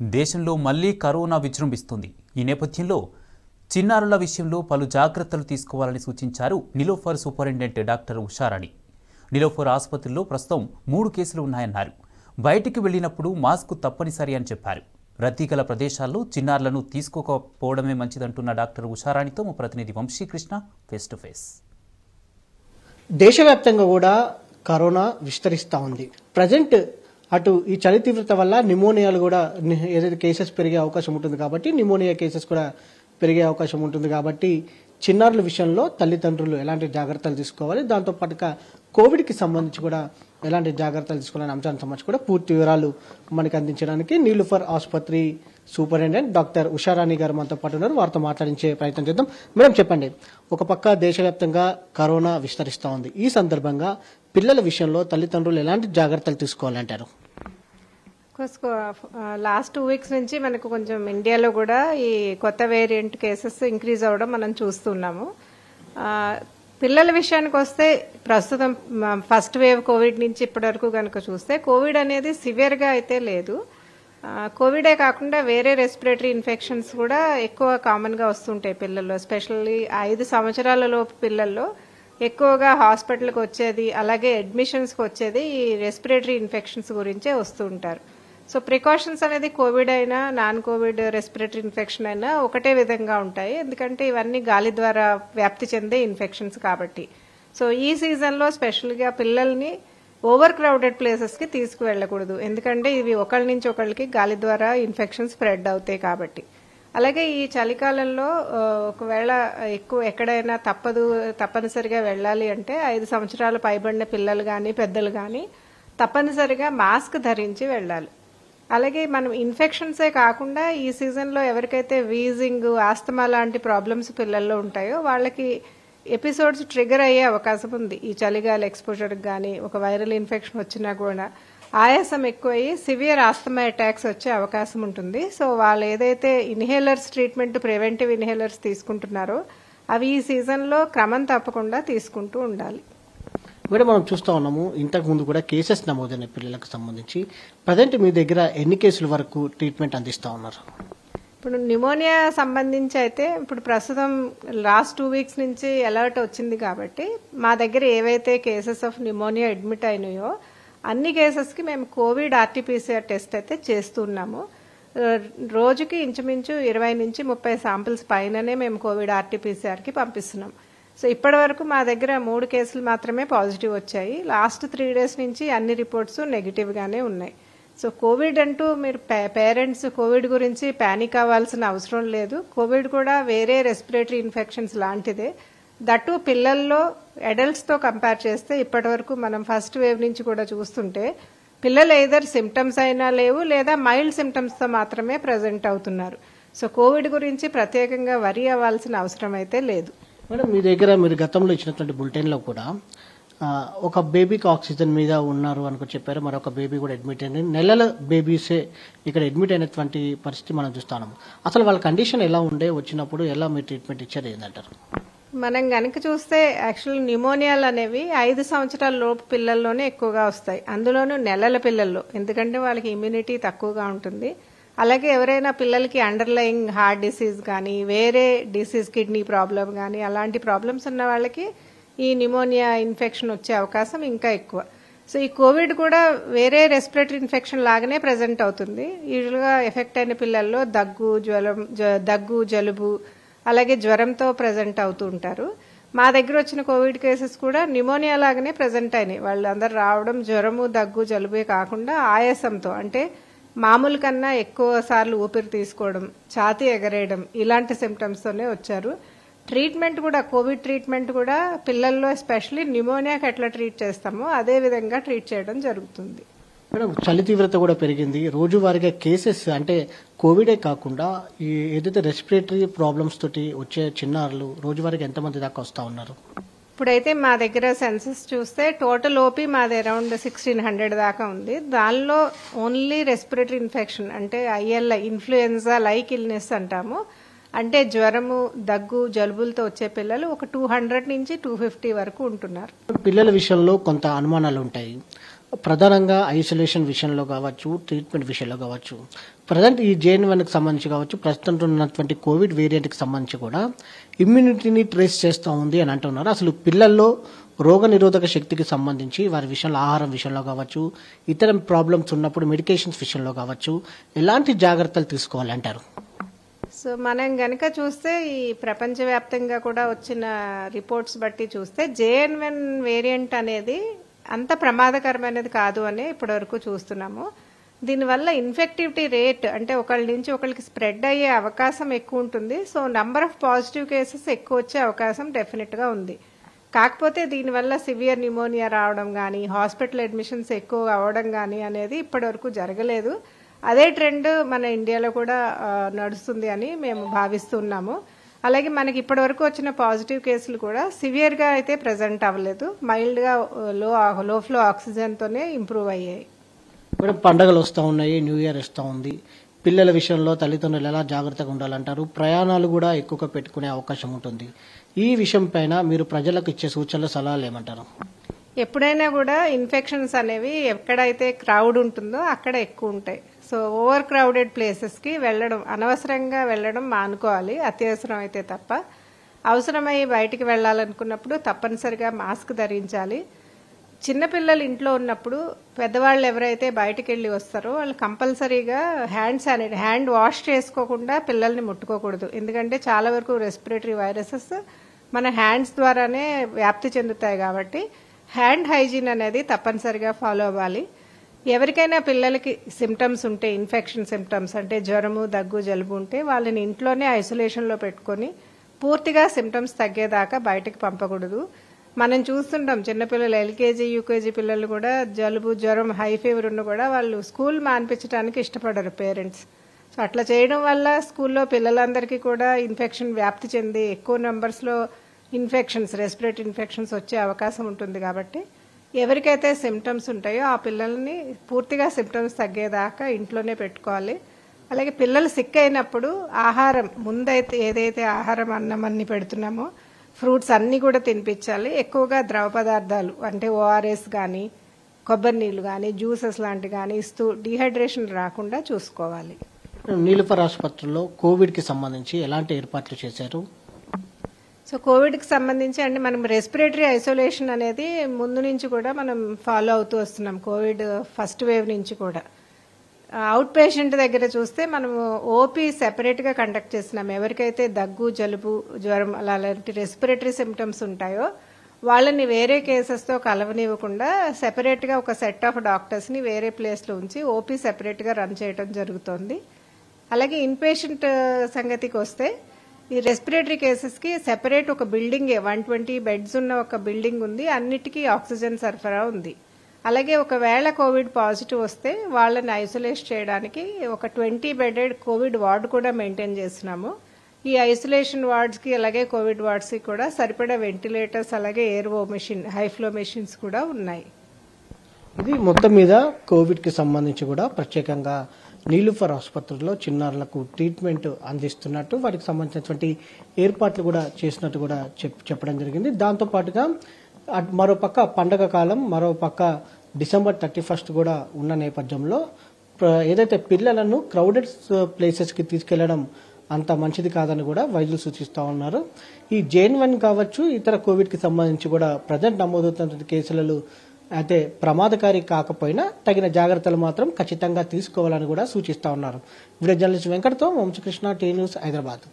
దేశంలో మళ్లీ కరోనా విజృంభిస్తుంది. ఈ నేపథ్యంలో చిన్నారుల విషయంలో పలు జాగ్రత్తలు తీసుకోవాలని సూచించారు నిలోఫర్ సూపరింటెండెంట్ డాక్టర్ ఉషారాణి. నిలోఫర్ ఆసుపత్రిలో ప్రస్తుతం 3 కేసులు ఉన్నాయన్నారు. బయటికి వెళ్లినప్పుడు మాస్క్ తప్పనిసరి అని చెప్పారు. రద్దీ గల ప్రదేశాల్లో చిన్నారులను తీసుకోకపోవడమే మంచిదంటున్న డాక్టర్ ఉషారాణితో మా ప్రతినిధి వంశీకృష్ణ ఫేస్ టు ఫేస్. దేశవ్యాప్తంగా కూడా కరోనా విస్తరిస్తూ ఉంది. ప్రజెంట్ అటు ఈ చలి తీవ్రత వల్ల నిమోనియాలు కూడా ఏదైతే కేసెస్ పెరిగే అవకాశం ఉంటుంది కాబట్టి నిమోనియా కేసెస్ కూడా పెరిగే అవకాశం ఉంటుంది కాబట్టి చిన్నారుల విషయంలో తల్లిదండ్రులు ఎలాంటి జాగ్రత్తలు తీసుకోవాలి, దాంతోపాటుగా కోవిడ్కి సంబంధించి కూడా ఎలాంటి జాగ్రత్తలు తీసుకోవాలనే అంశానికి సంబంధించి కూడా పూర్తి వివరాలు మనకి అందించడానికి నిలోఫర్ ఆసుపత్రి సూపరింటెండెంట్ డాక్టర్ ఉషారాణి గారు మనతో పాటు ఉన్నారు. వారితో మాట్లాడించే ప్రయత్నం చేద్దాం. మేడం చెప్పండి, ఒక పక్క దేశవ్యాప్తంగా కరోనా విస్తరిస్తూ ఉంది. ఈ సందర్భంగా పిల్లల విషయంలో తల్లిదండ్రులు ఎలాంటి జాగ్రత్తలు తీసుకోవాలంటారు? లాస్ట్ 2 వీక్స్ నుంచి మనకు కొంచెం ఇండియాలో కూడా ఈ కొత్త వేరియంట్ కేసెస్ ఇంక్రీజ్ అవ్వడం మనం చూస్తున్నాము. పిల్లల విషయానికి వస్తే ప్రస్తుతం ఫస్ట్ వేవ్ కోవిడ్ నుంచి ఇప్పటి వరకు కనుక చూస్తే కోవిడ్ అనేది సివియర్గా అయితే లేదు. కోవిడే కాకుండా వేరే రెస్పిరేటరీ ఇన్ఫెక్షన్స్ కూడా ఎక్కువ కామన్గా వస్తుంటాయి పిల్లల్లో. ఎస్పెషల్లీ 5 సంవత్సరాల లోపు పిల్లల్లో ఎక్కువగా హాస్పిటల్కి వచ్చేది, అలాగే అడ్మిషన్స్కి వచ్చేది ఈ రెస్పిరేటరీ ఇన్ఫెక్షన్స్ గురించే వస్తూ ఉంటారు. సో ప్రికాషన్స్ అనేది కోవిడ్ అయినా నాన్ కోవిడ్ రెస్పిరేటరీ ఇన్ఫెక్షన్ అయినా ఒకటే విధంగా ఉంటాయి, ఎందుకంటే ఇవన్నీ గాలి ద్వారా వ్యాప్తి చెందే ఇన్ఫెక్షన్స్ కాబట్టి. సో ఈ సీజన్లో స్పెషల్గా పిల్లల్ని ఓవర్ క్రౌడెడ్ ప్లేసెస్కి తీసుకువెళ్ళకూడదు, ఎందుకంటే ఇవి ఒకళ్ళ నుంచి ఒకళ్ళకి గాలి ద్వారా ఇన్ఫెక్షన్ స్ప్రెడ్ అవుతాయి కాబట్టి. అలాగే ఈ చలికాలంలో ఒకవేళ ఎక్కువ ఎక్కడైనా తప్పనిసరిగా వెళ్ళాలి అంటే 5 సంవత్సరాలు పైబడిన పిల్లలు కానీ పెద్దలు కానీ తప్పనిసరిగా మాస్క్ ధరించి వెళ్ళాలి. అలాగే మనం ఇన్ఫెక్షన్సే కాకుండా ఈ సీజన్లో ఎవరికైతే వీజింగ్, ఆస్తమా లాంటి ప్రాబ్లమ్స్ పిల్లల్లో ఉంటాయో వాళ్ళకి ఎపిసోడ్స్ ట్రిగర్ అయ్యే అవకాశం ఉంది. ఈ చలిగాలి ఎక్స్పోజర్కి కానీ ఒక వైరల్ ఇన్ఫెక్షన్ వచ్చినా కూడా ఆయాసం ఎక్కువయ్యి సివియర్ ఆస్తమా అటాక్స్ వచ్చే అవకాశం ఉంటుంది. సో వాళ్ళు ఏదైతే ఇన్హేలర్స్ ట్రీట్మెంట్, ప్రివెంటివ్ ఇన్హేలర్స్ తీసుకుంటున్నారో అవి ఈ సీజన్లో క్రమం తప్పకుండా తీసుకుంటూ ఉండాలి. మేడం, మనం చూస్తూ ఉన్నాము ఇంతకు ముందు కూడా కేసెస్ నమోదైన పిల్లలకు సంబంధించి ప్రజెంట్ మీ దగ్గర ఎన్ని కేసుల వరకు ట్రీట్మెంట్ అందిస్తూ ఉన్నారు? ఇప్పుడు న్యూమోనియా సంబంధించి అయితే ఇప్పుడు ప్రస్తుతం లాస్ట్ 2 వీక్స్ నుంచి అలర్ట్ వచ్చింది కాబట్టి మా దగ్గర ఏవైతే కేసెస్ ఆఫ్ న్యూమోనియా అడ్మిట్ అయినాయో అన్ని కేసెస్కి మేము కోవిడ్ ఆర్టీపీసీఆర్ టెస్ట్ అయితే చేస్తున్నాము. రోజుకి ఇంచుమించు 20 నుంచి 30 శాంపిల్స్ పైననే మేము కోవిడ్ ఆర్టీపీసీఆర్కి పంపిస్తున్నాం. సో ఇప్పటి వరకు మా దగ్గర 3 కేసులు మాత్రమే పాజిటివ్ వచ్చాయి. లాస్ట్ 3 డేస్ నుంచి అన్ని రిపోర్ట్స్ నెగిటివ్గానే ఉన్నాయి. సో కోవిడ్ అంటూ మీరు పేరెంట్స్ కోవిడ్ గురించి ప్యానిక్ అవ్వాల్సిన అవసరం లేదు. కోవిడ్ కూడా వేరే రెస్పిరేటరీ ఇన్ఫెక్షన్స్ లాంటిదే. దట్టు పిల్లల్లో అడల్ట్స్తో కంపేర్ చేస్తే ఇప్పటి వరకు మనం ఫస్ట్ వేవ్ నుంచి కూడా చూస్తుంటే పిల్లలు ఏదర్ సిమ్టమ్స్ అయినా లేవు లేదా మైల్డ్ సిమ్టమ్స్తో మాత్రమే ప్రజెంట్ అవుతున్నారు. సో కోవిడ్ గురించి ప్రత్యేకంగా వరీ అవ్వాల్సిన అవసరం అయితే లేదు. మేడం, మీ దగ్గర మీరు గతంలో ఇచ్చినటువంటి బులెటిన్లో కూడా ఒక బేబీకి ఆక్సిజన్ మీద ఉన్నారు అనుకో చెప్పారు, మరొక బేబీ కూడా అడ్మిట్ అయింది. నెలల బేబీసే ఇక్కడ అడ్మిట్ అయినటువంటి పరిస్థితి మనం చూస్తున్నాము. అసలు వాళ్ళ కండిషన్ ఎలా ఉండే, వచ్చినప్పుడు ఎలా మీరు ట్రీట్మెంట్ ఇచ్చారు ఏంటంటారు? మనం కనుక చూస్తే యాక్చువల్ న్యూమోనియాలు అనేవి 5 సంవత్సరాల లోపు పిల్లల్లోనే ఎక్కువగా వస్తాయి, అందులోనూ నెలల పిల్లల్లో, ఎందుకంటే వాళ్ళకి ఇమ్యూనిటీ తక్కువగా ఉంటుంది. అలాగే ఎవరైనా పిల్లలకి అండర్లయింగ్ హార్ట్ డిసీజ్ కానీ వేరే డిసీజ్, కిడ్నీ ప్రాబ్లం కానీ అలాంటి ప్రాబ్లమ్స్ ఉన్న వాళ్ళకి ఈ న్యూమోనియా ఇన్ఫెక్షన్ వచ్చే అవకాశం ఇంకా ఎక్కువ. సో ఈ కోవిడ్ కూడా వేరే రెస్పిరేటరీ ఇన్ఫెక్షన్ లాగానే ప్రజెంట్ అవుతుంది. యూజువల్గా ఎఫెక్ట్ అయిన పిల్లల్లో దగ్గు, జలుబు అలాగే జ్వరంతో ప్రజెంట్ అవుతూ ఉంటారు. మా దగ్గర వచ్చిన కోవిడ్ కేసెస్ కూడా న్యూమోనియా లాగానే ప్రజెంట్ అయినాయి. వాళ్ళందరూ రావడం జ్వరము, దగ్గు, జలుబే కాకుండా ఆయాసంతో, అంటే మామూలు కన్నా ఎక్కువ సార్లు ఊపిరి తీసుకోవడం, ఛాతీ ఎగరేయడం ఇలాంటి సిమ్టమ్స్తోనే వచ్చారు. ట్రీట్మెంట్ కూడా కోవిడ్ ట్రీట్మెంట్ కూడా పిల్లల్లో ఎస్పెషల్లీ న్యూమోనియాకి ఎట్లా ట్రీట్ చేస్తామో అదే విధంగా ట్రీట్ చేయడం జరుగుతుంది. మేడం, చలి తీవ్రత కూడా పెరిగింది. రోజువారీగా కేసెస్ అంటే కోవిడే కాకుండా ఈ ఏదైతే రెస్పిరేటరీ ప్రాబ్లమ్స్ తోటి వచ్చే చిన్నారులు రోజువారీగా ఎంతమంది దాకా వస్తూ ఉన్నారు? ఇప్పుడైతే మా దగ్గర సెన్సస్ చూస్తే టోటల్ ఓపీ మాది అరౌండ్ 1600 దాకా ఉంది. దానిలో ఓన్లీ రెస్పిరేటరీ ఇన్ఫెక్షన్ అంటే ఐఎల్ఐ, ఇన్ఫ్లుయెన్జా లైక్ ఇల్నెస్ అంటాము, అంటే జ్వరము, దగ్గు, జలుబులతో వచ్చే పిల్లలు ఒక 200 నుంచి 250 వరకు ఉంటున్నారు. పిల్లల విషయంలో కొంత అనుమానాలు ఉంటాయి. ప్రధానంగా ఐసోలేషన్ విషయంలో కావచ్చు, ట్రీట్మెంట్ విషయంలో కావచ్చు, ప్రజెంట్ ఈ JN.1కి సంబంధించి కావచ్చు, ప్రస్తుతం ఉన్నటువంటి కోవిడ్ వేరియంట్కి సంబంధించి కూడా ఇమ్యూనిటీని ట్రేస్ చేస్తూ ఉంది అని అంటున్నారు. అసలు పిల్లల్లో రోగ నిరోధక శక్తికి సంబంధించి వారి విషయంలో ఆహారం విషయంలో కావచ్చు, ఇతర ప్రాబ్లమ్స్ ఉన్నప్పుడు మెడికేషన్స్ విషయంలో కావచ్చు, ఎలాంటి జాగ్రత్తలు తీసుకోవాలి అంటారు? సో మనం గనక చూస్తే ఈ ప్రపంచవ్యాప్తంగా కూడా వచ్చిన రిపోర్ట్స్ బట్టి చూస్తే JN.1 వేరియంట్ అనేది అంత ప్రమాదకరమైనది కాదు అని ఇప్పటివరకు చూస్తున్నాము. దీనివల్ల ఇన్ఫెక్టివిటీ రేట్ అంటే ఒకళ్ళ నుంచి ఒకరికి స్ప్రెడ్ అయ్యే అవకాశం ఎక్కువ ఉంటుంది. So number of positive cases ఎక్కువ వచ్చే అవకాశం డెఫినెట్గా ఉంది. కాకపోతే దీనివల్ల సివియర్ న్యూమోనియా రావడం కానీ, హాస్పిటల్ అడ్మిషన్స్ ఎక్కువ అవ్వడం కానీ అనేది ఇప్పటివరకు జరగలేదు. అదే ట్రెండ్ మన ఇండియాలో కూడా నడుస్తుంది అని మేము భావిస్తున్నాము. అలాగే మనకి ఇప్పటివరకు వచ్చిన పాజిటివ్ కేసులు కూడా సివియర్గా అయితే ప్రజెంట్ అవ్వలేదు, మైల్డ్గా లో ఫ్లో ఆక్సిజన్తోనే ఇంప్రూవ్ అయ్యాయి. ఇప్పుడు పండగలు వస్తూ ఉన్నాయి, న్యూ ఇయర్ వస్తూ ఉంది. పిల్లల విషయంలో తల్లిదండ్రులు ఎలా జాగ్రత్తగా ఉండాలంటారు? ప్రయాణాలు కూడా ఎక్కువగా పెట్టుకునే అవకాశం ఉంటుంది. ఈ విషయం పైన మీరు ప్రజలకు ఇచ్చే సూచనలు, సలహాలు ఏమంటారు? ఎప్పుడైనా కూడా ఇన్ఫెక్షన్స్ అనేవి ఎక్కడైతే క్రౌడ్ ఉంటుందో అక్కడ ఎక్కువ ఉంటాయి. సో ఓవర్ క్రౌడెడ్ ప్లేసెస్కి వెళ్ళడం, అనవసరంగా వెళ్ళడం మానుకోవాలి, అత్యవసరం అయితే తప్ప. అవసరమై బయటికి వెళ్ళాలనుకున్నప్పుడు తప్పనిసరిగా మాస్క్ ధరించాలి. చిన్నపిల్లలు ఇంట్లో ఉన్నప్పుడు పెద్దవాళ్ళు ఎవరైతే బయటికి వెళ్ళి వస్తారో వాళ్ళు కంపల్సరీగా హ్యాండ్ వాష్ చేసుకోకుండా పిల్లల్ని ముట్టుకోకూడదు. ఎందుకంటే చాలా వరకు రెస్పిరేటరీ వైరసెస్ మన హ్యాండ్స్ ద్వారానే వ్యాప్తి చెందుతాయి కాబట్టి హ్యాండ్ హైజీన్ అనేది తప్పనిసరిగా ఫాలో అవ్వాలి. ఎవరికైనా పిల్లలకి సిమ్టమ్స్ ఉంటే, ఇన్ఫెక్షన్ సిమ్టమ్స్ అంటే జ్వరము, దగ్గు, జలుబు ఉంటే వాళ్ళని ఇంట్లోనే ఐసోలేషన్లో పెట్టుకొని పూర్తిగా సిమ్టమ్స్ తగ్గేదాకా బయటకు పంపకూడదు. మనం చూస్తుంటాం చిన్నపిల్లలు LKG, UKG పిల్లలు కూడా జలుబు, జ్వరం, హై ఫీవర్ ఉన్న కూడా వాళ్ళు స్కూల్ మాన్పించడానికి ఇష్టపడరు పేరెంట్స్. సో అట్లా చేయడం వల్ల స్కూల్లో పిల్లలందరికీ కూడా ఇన్ఫెక్షన్ వ్యాప్తి చెంది ఎక్కువ నెంబర్స్లో ఇన్ఫెక్షన్స్, రెస్పిరేటరీ ఇన్ఫెక్షన్స్ వచ్చే అవకాశం ఉంటుంది. కాబట్టి ఎవరికైతే సిమ్టమ్స్ ఉంటాయో ఆ పిల్లల్ని పూర్తిగా సిమ్టమ్స్ తగ్గేదాకా ఇంట్లోనే పెట్టుకోవాలి. అలాగే పిల్లలు సిక్ అయినప్పుడు ఆహారం ముందైతే ఏదైతే ఆహారం అన్నం అన్ని పెడుతున్నామో ఫ్రూట్స్ అన్నీ కూడా తినిపించాలి. ఎక్కువగా ద్రవ పదార్థాలు అంటే ORS కానీ, కొబ్బరి నీళ్ళు కానీ, జ్యూసెస్ లాంటివి కానీ ఇస్తూ డీహైడ్రేషన్ రాకుండా చూసుకోవాలి. నీలుఫర్ ఆసుపత్రిలో కోవిడ్కి సంబంధించి ఎలాంటి ఏర్పాట్లు చేశారు? సో కోవిడ్కి సంబంధించి అంటే మనం రెస్పిరేటరీ ఐసోలేషన్ అనేది ముందు నుంచి కూడా మనం ఫాలో అవుతూ వస్తున్నాం. కోవిడ్ ఫస్ట్ వేవ్ నుంచి కూడా అవుట్ పేషెంట్ దగ్గర చూస్తే మనము ఓపీ సెపరేట్గా కండక్ట్ చేస్తున్నాం. ఎవరికైతే దగ్గు, జలుబు, జ్వరం అలాంటి రెస్పిరేటరీ సిమ్టమ్స్ ఉంటాయో వాళ్ళని వేరే కేసెస్తో కలవనివ్వకుండా సెపరేట్గా ఒక సెట్ ఆఫ్ డాక్టర్స్ని వేరే ప్లేస్లో ఉంచి ఓపీ సెపరేట్గా రన్ చేయడం జరుగుతోంది. అలాగే ఇన్ పేషెంట్ సంగతికి వస్తే ఈ రెస్పిరేటరీ కేసెస్కి సెపరేట్ ఒక బిల్డింగ్ 120 బెడ్స్ ఉన్న ఒక బిల్డింగ్ ఉంది, అన్నిటికీ ఆక్సిజన్ సరఫరా ఉంది. అలాగే ఒకవేళ కోవిడ్ పాజిటివ్ వస్తే వాళ్ళని ఐసోలేట్ చేయడానికి ఒక 20 బెడెడ్ కోవిడ్ వార్డు కూడా మెయింటైన్ చేస్తున్నాము. ఈ ఐసోలేషన్ వార్డ్స్కి అలాగే కోవిడ్ వార్డ్స్కి కూడా సరిపడా వెంటిలేటర్స్, అలాగే ఎయిర్వో మెషిన్, హై ఫ్లో మెషిన్స్ కూడా ఉన్నాయి. ఇది మొత్తం మీద కోవిడ్కి సంబంధించి కూడా ప్రత్యేకంగా నీలుఫర్ ఆసుపత్రిలో చిన్నారులకు ట్రీట్మెంట్ అందిస్తున్నట్టు, వాటికి సంబంధించినటువంటి ఏర్పాట్లు కూడా చేసినట్టు కూడా చెప్పడం జరిగింది. దాంతోపాటుగా మరోపక్క పండగ కాలం, మరోపక్క December 31 కూడా ఉన్న నేపథ్యంలో ఏదైతే పిల్లలను క్రౌడెడ్ ప్లేసెస్కి తీసుకెళ్లడం అంత మంచిది కాదని కూడా వైద్యులు సూచిస్తూ ఉన్నారు. ఈ JN.1 కావచ్చు, ఇతర కోవిడ్కి సంబంధించి కూడా ప్రజెంట్ నమోదవుతున్న కేసులలో అయితే ప్రమాదకారి కాకపోయినా తగిన జాగ్రత్తలు మాత్రం ఖచ్చితంగా తీసుకోవాలని కూడా సూచిస్తూ ఉన్నారు. వీడియో జర్నలిస్ట్ వెంకట్తో వంశకృష్ణ, టీ న్యూస్, హైదరాబాద్.